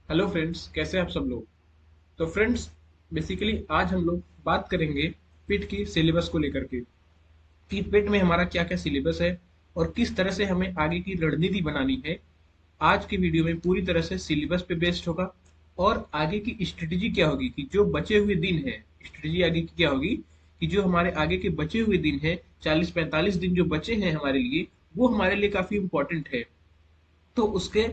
Hello friends, कैसे हैं आप सब लोग। तो फ्रेंड्स, बेसिकली आज हम लोग बात करेंगे पिट की सिलेबस को लेकर के कि पिट में हमारा क्या क्या सिलेबस है और किस तरह से हमें आगे की रणनीति बनानी है। आज की वीडियो में पूरी तरह से सिलेबस पे बेस्ड होगा और आगे की स्ट्रेटेजी क्या होगी कि जो बचे हुए दिन है, स्ट्रेटेजी आगे की क्या होगी कि जो हमारे आगे के बचे हुए दिन है, 40-45 दिन जो बचे हैं हमारे लिए, वो हमारे लिए काफी इंपॉर्टेंट है। तो उसके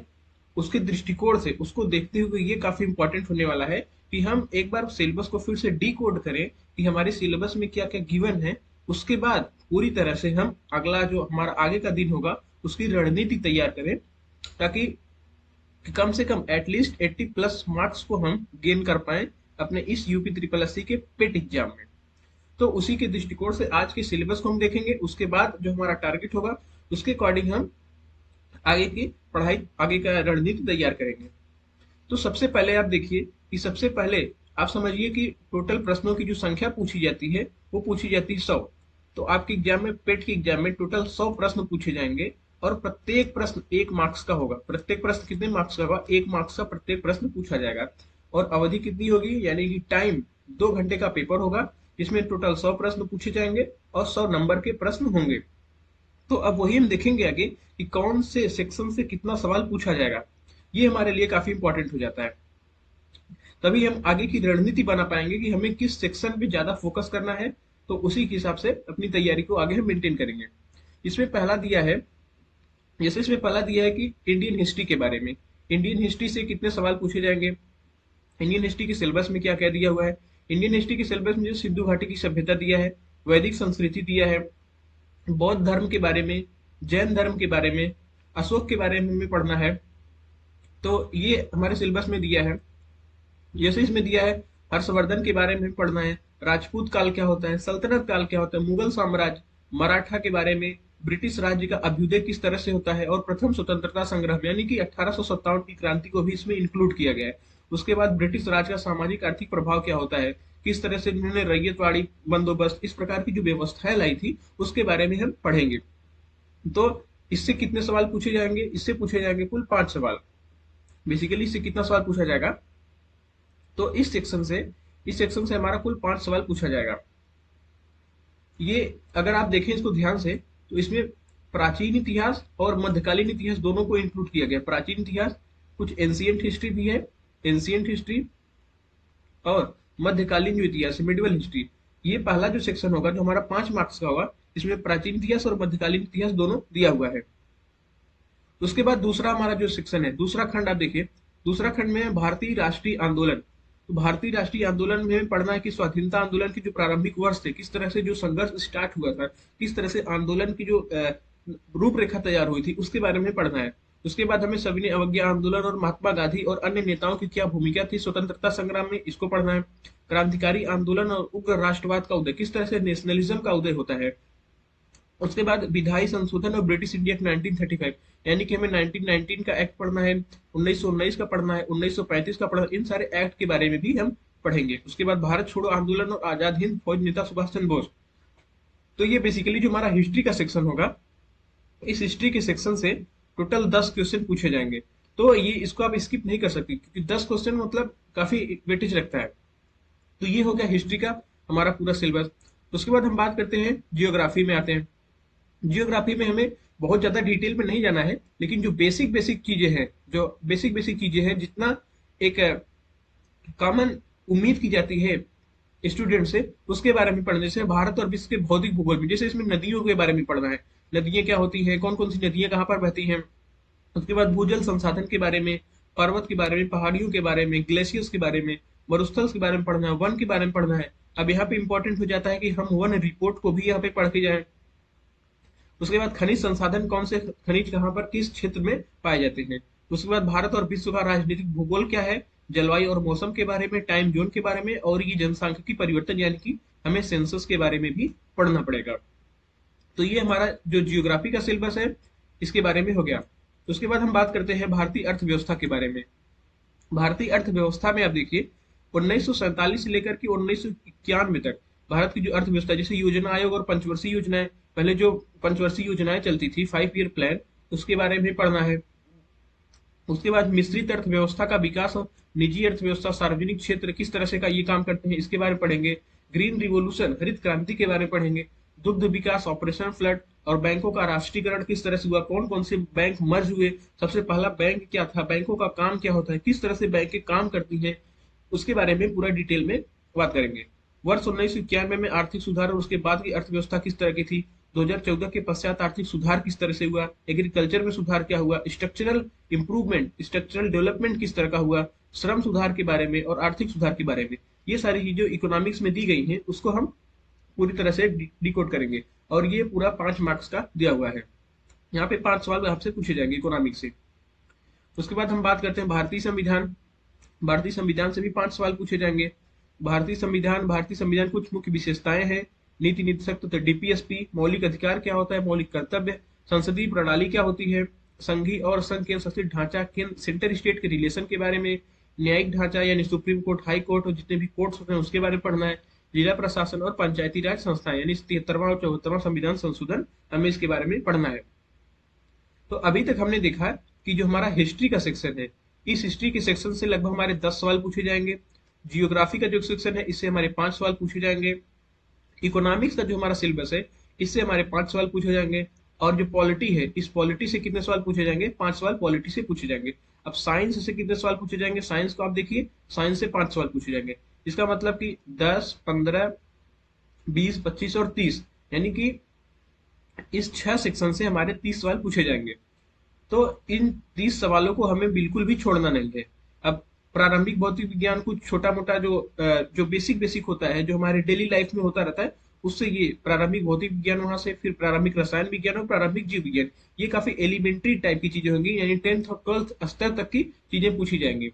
उसके दृष्टिकोण से उसको देखते हुए ये काफी इंपॉर्टेंट होने वाला है कि हम एक बार सिलेबस को फिर से डिकोड करें कि हमारे सिलेबस में क्या क्या गिवन है। उसके बाद पूरी तरह से हम अगला जो हमारा आगे का दिन होगा उसकी रणनीति तैयार करें, ताकि कम से कम एटलीस्ट 80+ मार्क्स को हम गेन कर पाए अपने इस यूपी ट्रिपल एससी के पेट एग्जाम में। तो उसी के दृष्टिकोण से आज के सिलेबस को हम देखेंगे। उसके बाद जो हमारा टारगेट होगा उसके अकॉर्डिंग हम आगे की पढ़ाई, आगे का रणनीति तैयार करेंगे। तो सबसे पहले आप देखिए कि सबसे पहले आप समझिए कि टोटल प्रश्नों की जो संख्या पूछी जाती है वो पूछी जाती है 100। तो आपके एग्जाम में, पेट के एग्जाम में टोटल 100 प्रश्न पूछे जाएंगे और प्रत्येक प्रश्न 1 मार्क्स का होगा। प्रत्येक प्रश्न कितने मार्क्स का होगा? 1 मार्क्स का प्रत्येक प्रश्न पूछा जाएगा। और अवधि कितनी होगी, यानी कि टाइम 2 घंटे का पेपर होगा, जिसमें टोटल 100 प्रश्न पूछे जाएंगे और 100 नंबर के प्रश्न होंगे। तो अब वही हम देखेंगे आगे कि कौन से सेक्शन से कितना सवाल पूछा जाएगा। ये हमारे लिए काफी इंपॉर्टेंट हो जाता है। तभी हम आगे की रणनीति बना पाएंगे कि हमें किस सेक्शन पे ज्यादा फोकस करना है। तो उसी के हिसाब से अपनी तैयारी को आगे हम मेंटेन करेंगे। इसमें पहला दिया है, जैसे इसमें पहला दिया है कि इंडियन हिस्ट्री के बारे में। इंडियन हिस्ट्री से कितने सवाल पूछे जाएंगे, इंडियन हिस्ट्री के सिलेबस में क्या क्या दिया हुआ है। इंडियन हिस्ट्री के सिलेबस में जो सिंधु घाटी की सभ्यता दिया है, वैदिक संस्कृति दिया है, बौद्ध धर्म के बारे में, जैन धर्म के बारे में, अशोक के बारे में हमें पढ़ना है। तो ये हमारे सिलेबस में दिया है। जैसे इसमें दिया है हर्षवर्धन के बारे में पढ़ना है, राजपूत काल क्या होता है, सल्तनत काल क्या होता है, मुगल साम्राज्य, मराठा के बारे में, ब्रिटिश राज्य का अभ्युदय किस तरह से होता है और प्रथम स्वतंत्रता संग्राम यानी कि 1857 की क्रांति को भी इसमें इंक्लूड किया गया है। उसके बाद ब्रिटिश राज का सामाजिक आर्थिक प्रभाव क्या होता है, किस तरह से उन्होंने रैयतवाड़ी बंदोबस्त, इस प्रकार की जो व्यवस्थाएं लाई थी उसके बारे में हम पढ़ेंगे। तो इससे कितने सवाल पूछे जाएंगे? इससे पूछे जाएंगे कुल 5 सवाल। बेसिकली इससे कितना सवाल पूछा जाएगा? तो इस सेक्शन से हमारा कुल 5 सवाल पूछा जाएगा। ये अगर आप देखें इसको ध्यान से, तो इसमें प्राचीन इतिहास और मध्यकालीन इतिहास दोनों को इंक्लूड किया गया। प्राचीन इतिहास, कुछ एंशियंट हिस्ट्री भी है, एंशियंट हिस्ट्री, और मध्यकालीन जो इतिहास है, मिडिवल हिस्ट्री। ये पहला जो सेक्शन होगा जो हमारा 5 मार्क्स का होगा, इसमें प्राचीन इतिहास और मध्यकालीन इतिहास दोनों दिया हुआ है। उसके बाद दूसरा हमारा जो सेक्शन है, दूसरा खंड आप देखिए, दूसरा खंड में है भारतीय राष्ट्रीय आंदोलन। तो भारतीय राष्ट्रीय आंदोलन में पढ़ना है कि स्वाधीनता आंदोलन के जो प्रारंभिक वर्ष थे, किस तरह से जो संघर्ष स्टार्ट हुआ था, किस तरह से आंदोलन की जो रूपरेखा तैयार हुई थी, उसके बारे में पढ़ना है। उसके बाद हमें सविनय अवज्ञा आंदोलन और महात्मा गांधी और अन्य नेताओं की क्या भूमिका थी स्वतंत्रता संग्राम में, इसको पढ़ना है। क्रांतिकारी आंदोलन और उग्र राष्ट्रवाद का उदय, किस तरह से नेशनलिज्म का उदय होता है। उसके बाद विधायी संशोधन और ब्रिटिश इंडिया एक्ट 1935, यानी कि हमें 1919 का एक्ट पढ़ना है, 1919 का पढ़ना है, 1935 का पढ़ना है। इन सारे एक्ट के बारे में भी हम पढ़ेंगे। उसके बाद भारत छोड़ो आंदोलन और आजाद हिंद फौज नेता सुभाष चंद्र बोस। तो ये बेसिकली जो हमारा हिस्ट्री का सेक्शन होगा, इस हिस्ट्री के सेक्शन से टोटल 10 क्वेश्चन पूछे जाएंगे। तो ये इसको आप स्किप नहीं कर सकते, क्योंकि 10 क्वेश्चन मतलब काफी वेटेज रखता है। तो ये हो गया हिस्ट्री का हमारा पूरा सिलेबस। उसके बाद हम बात करते हैं, जियोग्राफी में आते हैं। जियोग्राफी में हमें बहुत ज्यादा डिटेल में नहीं जाना है, लेकिन जो बेसिक बेसिक चीजें हैं, जो बेसिक बेसिक चीजें हैं, जितना एक कॉमन उम्मीद की जाती है स्टूडेंट से, उसके बारे में पढ़ना। जैसे भारत और विश्व के भौतिक भूगोल में, जैसे इसमें नदियों के बारे में पढ़ना है, नदियां क्या होती हैं, कौन कौन सी नदियां कहाँ पर बहती हैं। उसके बाद भूजल संसाधन के बारे में, पर्वत के बारे में, पहाड़ियों के बारे में, ग्लेशियर्स के बारे में, मरुस्थल के बारे में पढ़ना है, वन के बारे में पढ़ना है। अब यहाँ पे इंपॉर्टेंट हो जाता है कि हम वन रिपोर्ट को भी यहाँ पे पढ़ के जाए। उसके बाद खनिज संसाधन, कौन से खनिज कहाँ पर किस क्षेत्र में पाए जाते हैं। उसके बाद भारत और विश्व का राजनीतिक भूगोल क्या है, जलवायु और मौसम के बारे में, टाइम जोन के बारे में, और ये जनसांख्यिकी परिवर्तन यानी कि हमें सेंसस के बारे में भी पढ़ना पड़ेगा। तो ये हमारा जो जियोग्राफी का सिलेबस है, इसके बारे में हो गया। उसके बाद हम बात करते हैं भारतीय अर्थव्यवस्था के बारे में। भारतीय अर्थव्यवस्था में आप देखिए, 1947 से लेकर के 1991 तक भारत की जो अर्थव्यवस्था, जैसे योजना आयोग और पंचवर्षीय योजनाएं, पहले जो पंचवर्षीय योजनाएं चलती थी, 5 ईयर प्लान, उसके बारे में पढ़ना है। उसके बाद मिश्रित अर्थव्यवस्था का विकास और निजी अर्थव्यवस्था, सार्वजनिक क्षेत्र किस तरह से का ये काम करते हैं, इसके बारे में पढ़ेंगे। ग्रीन रिवॉल्यूशन, हरित क्रांति के बारे में पढ़ेंगे। दुग्ध विकास, ऑपरेशन फ्लड और बैंकों का राष्ट्रीयकरण किस तरह से हुआ, कौन कौन से बैंक मर्ज हुए, सबसे पहला बैंक क्या था, बैंकों का काम क्या होता है, किस तरह से बैंकें काम करती हैं, उसके बारे में पूरा डिटेल में बात करेंगे। वर्ष 1991 में आर्थिक सुधार और उसके बाद की अर्थव्यवस्था किस तरह की थी, 2014 के पश्चात आर्थिक सुधार किस तरह से हुआ, एग्रीकल्चर में सुधार क्या हुआ, स्ट्रक्चरल इंप्रूवमेंट, स्ट्रक्चरल डेवलपमेंट किस तरह का हुआ, श्रम सुधार के बारे में और आर्थिक सुधार के बारे में। ये सारी चीजें इकोनॉमिक्स में दी गई हैं, उसको हम पूरी तरह से डिकोड करेंगे। और ये पूरा 5 मार्क्स का दिया हुआ है। यहाँ पे 5 सवाल आपसे पूछे जाएंगे इकोनॉमिक्स से। उसके बाद हम बात करते हैं भारतीय संविधान। भारतीय संविधान से भी 5 सवाल पूछे जाएंगे। भारतीय संविधान कुछ मुख्य विशेषताएं हैं। नीति निदेशक तो डीपीएसपी, मौलिक अधिकार क्या होता है, मौलिक कर्तव्य, संसदीय प्रणाली क्या होती है, संघीय और संघ केंद्र शासित ढांचा, केंद्र सेंटर स्टेट के रिलेशन के बारे में, न्यायिक ढांचा यानी सुप्रीम कोर्ट, हाई कोर्ट और जितने भी कोर्ट्स होते हैं उसके बारे में पढ़ना है। जिला प्रशासन और पंचायती राज संस्थाएं यानी 73वां और 74वां संविधान संशोधन, हमें इसके बारे में पढ़ना है। तो अभी तक हमने देखा कि जो हमारा हिस्ट्री का सेक्शन है, इस हिस्ट्री के सेक्शन से लगभग हमारे 10 सवाल पूछे जाएंगे। जियोग्राफी का जो सेक्शन है इससे हमारे 5 सवाल पूछे जाएंगे। इकोनॉमिक्स का जो हमारा सिलेबस है इससे हमारे 5 सवाल पूछे जाएंगे। और जो पॉलिटी है, इस पॉलिटी से कितने सवाल पूछे जाएंगे, 5 सवाल पॉलिटी से पूछे जाएंगे। अब साइंस से कितने सवाल पूछे जाएंगे, साइंस को आप देखिए, साइंस से 5 सवाल पूछे जाएंगे। इसका मतलब कि 10, 15, 20, 25 और 30, यानी कि इस 6 सेक्शन से हमारे 30 सवाल पूछे जाएंगे। तो इन 30 सवालों को हमें बिल्कुल भी छोड़ना नहीं है। अब प्रारंभिक भौतिक विज्ञान कुछ छोटा मोटा जो बेसिक बेसिक होता है, जो हमारे डेली लाइफ में होता रहता है, उससे ये प्रारंभिक भौतिक विज्ञान, वहां से फिर प्रारंभिक रसायन विज्ञान और प्रारंभिक जीव विज्ञान, ये काफी एलिमेंट्री टाइप की चीजें होंगी, यानी 10th और 12th स्तर तक की चीजें पूछी जाएंगी।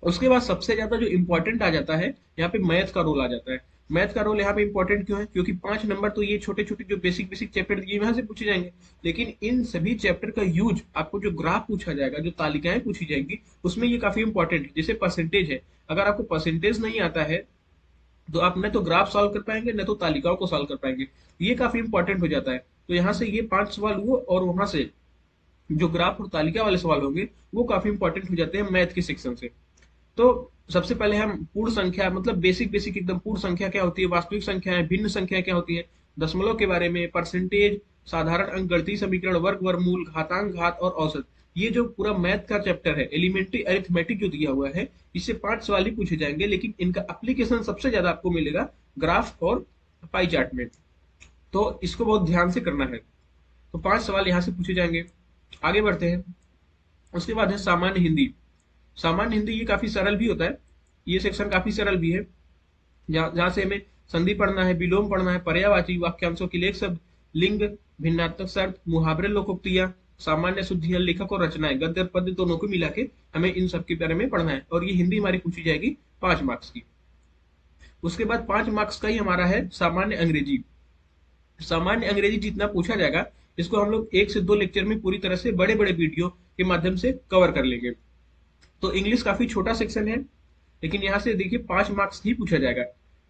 उसके बाद सबसे ज्यादा जो इंपॉर्टेंट आ जाता है, यहाँ पे मैथ का रोल आ जाता है। मैथ का रोल यहाँ पे इंपॉर्टेंट क्यों है, क्योंकि 5 नंबर तो ये छोटे छोटे जो बेसिक बेसिक चैप्टर दिए वहां से पूछे जाएंगे, लेकिन इन सभी चैप्टर का यूज आपको जो ग्राफ पूछा जाएगा, जो तालिकाएं पूछी जाएंगी, उसमें ये काफी इंपॉर्टेंट है। जैसे परसेंटेज है, अगर आपको परसेंटेज नहीं आता है तो आप न तो ग्राफ सॉल्व कर पाएंगे, न तो तालिकाओं को सॉल्व कर पाएंगे। ये काफी इंपॉर्टेंट हो जाता है। तो यहाँ से ये 5 सवाल हुए, और वहां से जो ग्राफ और तालिका वाले सवाल होंगे वो काफी इंपॉर्टेंट हो जाते हैं मैथ के सेक्शन से। तो सबसे पहले हम पूर्ण संख्या, मतलब बेसिक बेसिक एकदम, पूर्ण संख्या क्या होती है, वास्तविक संख्या है, भिन्न संख्या क्या होती है, दशमलव के बारे में, परसेंटेज, साधारण अंक गणितीय समीकरण, वर्ग वर्गमूल, घातांक, घात और औसत, ये जो पूरा मैथ का चैप्टर है, एलिमेंट्री अरिथमेटिक जो दिया हुआ है, इससे 5 सवाल ही पूछे जाएंगे, लेकिन इनका एप्लीकेशन सबसे ज्यादा आपको मिलेगा ग्राफ और पाई चार्ट में। तो इसको बहुत ध्यान से करना है। तो 5 सवाल यहाँ से पूछे जाएंगे। आगे बढ़ते हैं। उसके बाद है सामान्य हिंदी। सामान्य हिंदी ये काफी सरल भी होता है, ये सेक्शन काफी सरल भी है, जहाँ से हमें संधि पढ़ना है, विलोम पढ़ना है, पर्यायवाची, वाक्यांशों के लेख शब्द, लिंग, भिन्नात्मक शर्त, मुहावरे, लोकोक्तियां, सामान्य शुद्धियां, लेखक और रचनाएं, गद्य और पद्य दोनों को मिला के हमें इन सब के बारे में पढ़ना है। और ये हिंदी हमारी पूछी जाएगी 5 मार्क्स की। उसके बाद 5 मार्क्स का ही हमारा है सामान्य अंग्रेजी। सामान्य अंग्रेजी जितना पूछा जाएगा, इसको हम लोग 1 से 2 लेक्चर में पूरी तरह से बड़े बड़े वीडियो के माध्यम से कवर कर लेंगे। तो इंग्लिश काफी छोटा सेक्शन है, लेकिन यहाँ से देखिए 5 मार्क्स ही पूछा जाएगा।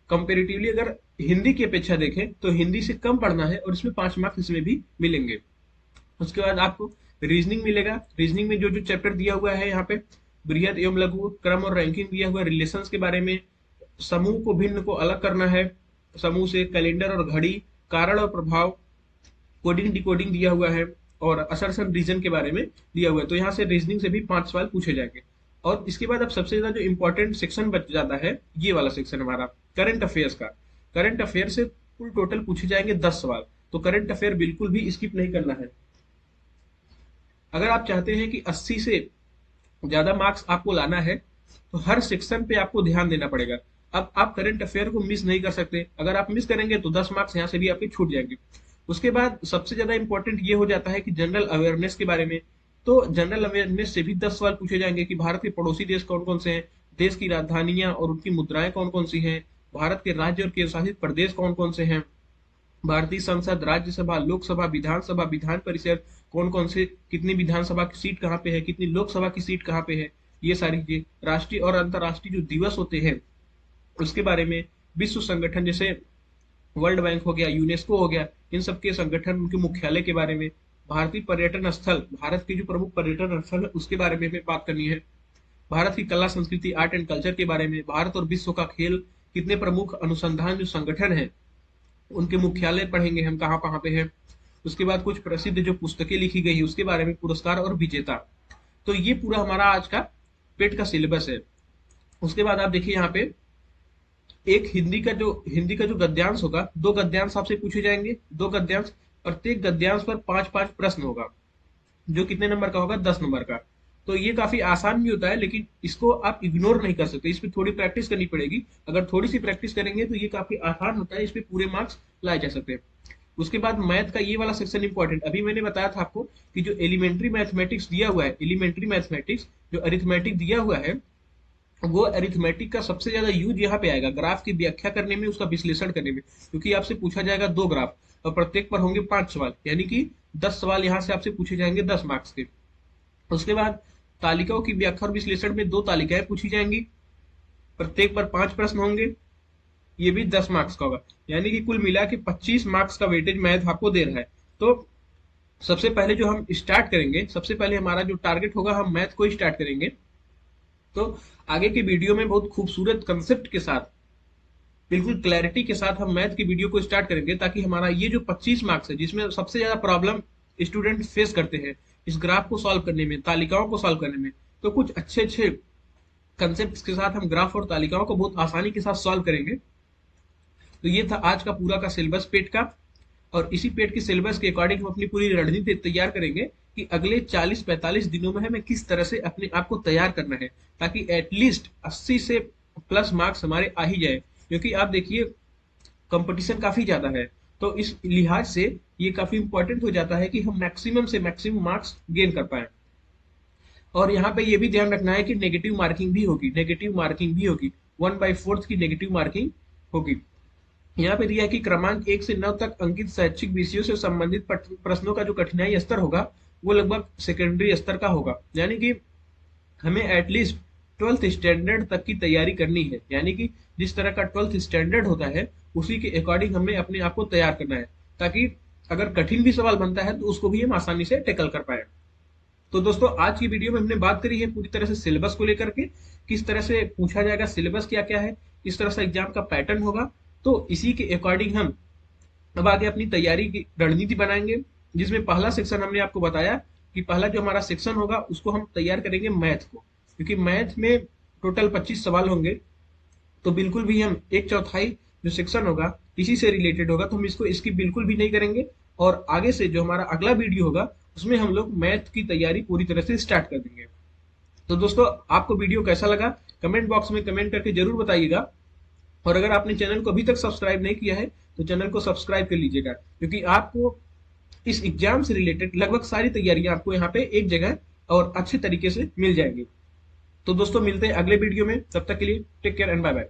कंपेरेटिवली अगर हिंदी की अपेक्षा देखें तो हिंदी से कम पढ़ना है, और इसमें 5 मार्क्स इसमें भी मिलेंगे। उसके बाद आपको रीजनिंग मिलेगा। रीजनिंग में जो जो चैप्टर दिया हुआ है यहाँ पे, बृहद एवं लघु, क्रम और रैंकिंग दिया हुआ है, रिलेशंस के बारे में, समूह को भिन्न को अलग करना है समूह से, कैलेंडर और घड़ी, कारण और प्रभाव, कोडिंग डिकोडिंग दिया हुआ है, और असर्शन रीजन के बारे में दिया हुआ है। तो यहाँ से रीजनिंग से भी 5 सवाल पूछे जाएंगे। और इसके बाद अब सबसे ज्यादा जो इंपॉर्टेंट सेक्शन बच जाता है, ये वाला सेक्शन हमारा करंट अफेयर्स का। करंट अफेयर से कुल टोटल पूछे जाएंगे 10 सवाल। तो करंट अफेयर बिल्कुल भी स्किप नहीं करना है। अगर आप चाहते हैं कि 80 से ज्यादा मार्क्स आपको लाना है, तो हर सेक्शन पे आपको ध्यान देना पड़ेगा। अब आप करंट अफेयर को मिस नहीं कर सकते। अगर आप मिस करेंगे तो 10 मार्क्स यहाँ से भी आपके छूट जाएंगे। उसके बाद सबसे ज्यादा इंपॉर्टेंट ये हो जाता है कि जनरल अवेयरनेस के बारे में। तो जनरल अवेयरनेस से भी 10 सवाल पूछे जाएंगे कि भारत के पड़ोसी देश कौन कौन से हैं, देश की राजधानियां और उनकी मुद्राएं कौन कौन सी हैं, भारत के राज्य और केंद्र शासित प्रदेश कौन कौन से हैं, भारतीय संसद, राज्यसभा, लोकसभा, विधानसभा, विधान परिषद कौन कौन से, कितनी विधानसभा की सीट कहाँ पे है, कितनी लोकसभा की सीट कहाँ पे है, ये सारी चीजें। राष्ट्रीय और अंतर्राष्ट्रीय जो दिवस होते हैं उसके बारे में, विश्व संगठन जैसे वर्ल्ड बैंक हो गया, यूनेस्को हो गया, इन सब के संगठन, उनके मुख्यालय के बारे में, भारतीय पर्यटन स्थल, भारत के जो प्रमुख पर्यटन स्थल है उसके बारे में हमें बात करनी है। भारत की कला संस्कृति, आर्ट एंड कल्चर के बारे में, भारत और विश्व का खेल, कितने प्रमुख अनुसंधान जो संगठन है उनके मुख्यालय पढ़ेंगे हम कहाँ कहाँ पे है। उसके बाद कुछ प्रसिद्ध जो पुस्तकें लिखी गई है उसके बारे में, पुरस्कार और विजेता। तो ये पूरा हमारा आज का पेट का सिलेबस है। उसके बाद आप देखिए यहाँ पे एक हिंदी का जो गद्यांश होगा, दो गद्यांश आपसे पूछे जाएंगे, दो गद्यांश, प्रत्येक गद्यांश पर पांच पांच प्रश्न होगा, जो कितने नंबर का होगा, 10 नंबर का। तो ये काफी आसान भी होता है, लेकिन इसको आप इग्नोर नहीं कर सकते, इस पे थोड़ी प्रैक्टिस करनी पड़ेगी। अगर थोड़ी सी प्रैक्टिस करेंगे तो ये काफी आसान होता है, इस पे पूरे मार्क्स लाए जा सकते हैं। उसके बाद मैथ का ये वाला सेक्शन इंपॉर्टेंट, अभी मैंने बताया था आपको कि जो एलिमेंट्री मैथमेटिक्स दिया हुआ है, एलिमेंट्री मैथमेटिक्स जो अरिथमेटिक दिया हुआ है, वो अरिथमेटिक का सबसे ज्यादा यूज यहाँ पे आएगा, ग्राफ की व्याख्या करने में, उसका विश्लेषण करने में, क्योंकि आपसे पूछा जाएगा दो ग्राफ और प्रत्येक पर होंगे 5 सवाल, यानी कि 10 सवाल यहाँ से आपसे पूछे जाएंगे 10 मार्क्स के। उसके बाद तालिकाओं की व्याख्या और विश्लेषण में दो तालिकाएं पूछी जाएंगी, प्रत्येक पर 5 प्रश्न होंगे, ये भी 10 मार्क्स का होगा, यानी कि कुल मिला के 25 मार्क्स का वेटेज मैथ आपको दे रहा है। तो सबसे पहले जो हम स्टार्ट करेंगे, सबसे पहले हमारा जो टारगेट होगा, हम मैथ को स्टार्ट करेंगे। तो आगे की वीडियो में बहुत खूबसूरत कंसेप्ट के साथ, बिल्कुल क्लैरिटी के साथ हम मैथ की वीडियो को स्टार्ट करेंगे, ताकि हमारा ये जो 25 मार्क्स है, जिसमें सबसे ज्यादा प्रॉब्लम स्टूडेंट फेस करते हैं इस ग्राफ को सॉल्व करने में, तालिकाओं को सॉल्व करने में, तो कुछ अच्छे अच्छे कंसेप्ट के साथ हम ग्राफ और तालिकाओं को बहुत आसानी के साथ सॉल्व करेंगे। तो ये था आज का पूरा का सिलेबस पेट का, और इसी पेट के सिलेबस के अकॉर्डिंग हम अपनी पूरी रणनीति तैयार करेंगे कि अगले 40-45 दिनों में हमें किस तरह से अपने आप को तैयार करना है, ताकि एटलीस्ट 80 से प्लस मार्क्स हमारे आ ही जाए। क्योंकि आप देखिए कंपटीशन काफी ज्यादा है, तो इस लिहाज से ये काफी इंपॉर्टेंट हो जाता है कि हम मैक्सिमम से मैक्सिमम मार्क्स गेन कर पाए। और यहाँ पे ये भी ध्यान रखना है कि नेगेटिव मार्किंग भी होगी, नेगेटिव मार्किंग भी होगी, 1/4 की नेगेटिव मार्किंग होगी। यहाँ पे दिया है कि क्रमांक 1 से 9 तक अंकित शैक्षिक विषयों से संबंधित प्रश्नों का जो कठिनाई स्तर होगा वो लगभग सेकेंडरी स्तर का होगा, यानी कि हमें एटलीस्ट 12th स्टैंडर्ड तक की तैयारी करनी है, यानी कि जिस तरह का 12th स्टैंडर्ड होता है उसी के अकॉर्डिंग हमें अपने आप को तैयार करना है, ताकि अगर कठिन भी सवाल बनता है तो उसको भी हम आसानी से टेकल कर पाए। तो दोस्तों आज की वीडियो में हमने बात करी है पूरी तरह से सिलेबस को लेकर के, किस तरह से पूछा जाएगा, सिलेबस क्या क्या है, किस तरह से एग्जाम का पैटर्न होगा। तो इसी के अकॉर्डिंग हम अब आगे अपनी तैयारी की रणनीति बनाएंगे, जिसमें पहला सेक्शन हमने आपको बताया कि पहला जो हमारा सेक्शन होगा उसको हम तैयार करेंगे मैथ को, क्योंकि मैथ में टोटल 25 सवाल होंगे। तो बिल्कुल भी हम एक चौथाई जो सेक्शन होगा इसी से रिलेटेड होगा, तो हम इसको इसकी बिल्कुल भी नहीं करेंगे। और आगे से जो हमारा अगला वीडियो होगा उसमें हम लोग मैथ की तैयारी पूरी तरह से स्टार्ट कर देंगे। तो दोस्तों आपको वीडियो कैसा लगा कमेंट बॉक्स में कमेंट करके जरूर बताइएगा। और अगर आपने चैनल को अभी तक सब्सक्राइब नहीं किया है तो चैनल को सब्सक्राइब कर लीजिएगा, क्योंकि आपको इस एग्जाम से रिलेटेड लगभग सारी तैयारियां आपको यहाँ पे एक जगह और अच्छे तरीके से मिल जाएंगी। तो दोस्तों मिलते हैं अगले वीडियो में, तब तक के लिए take care and bye bye.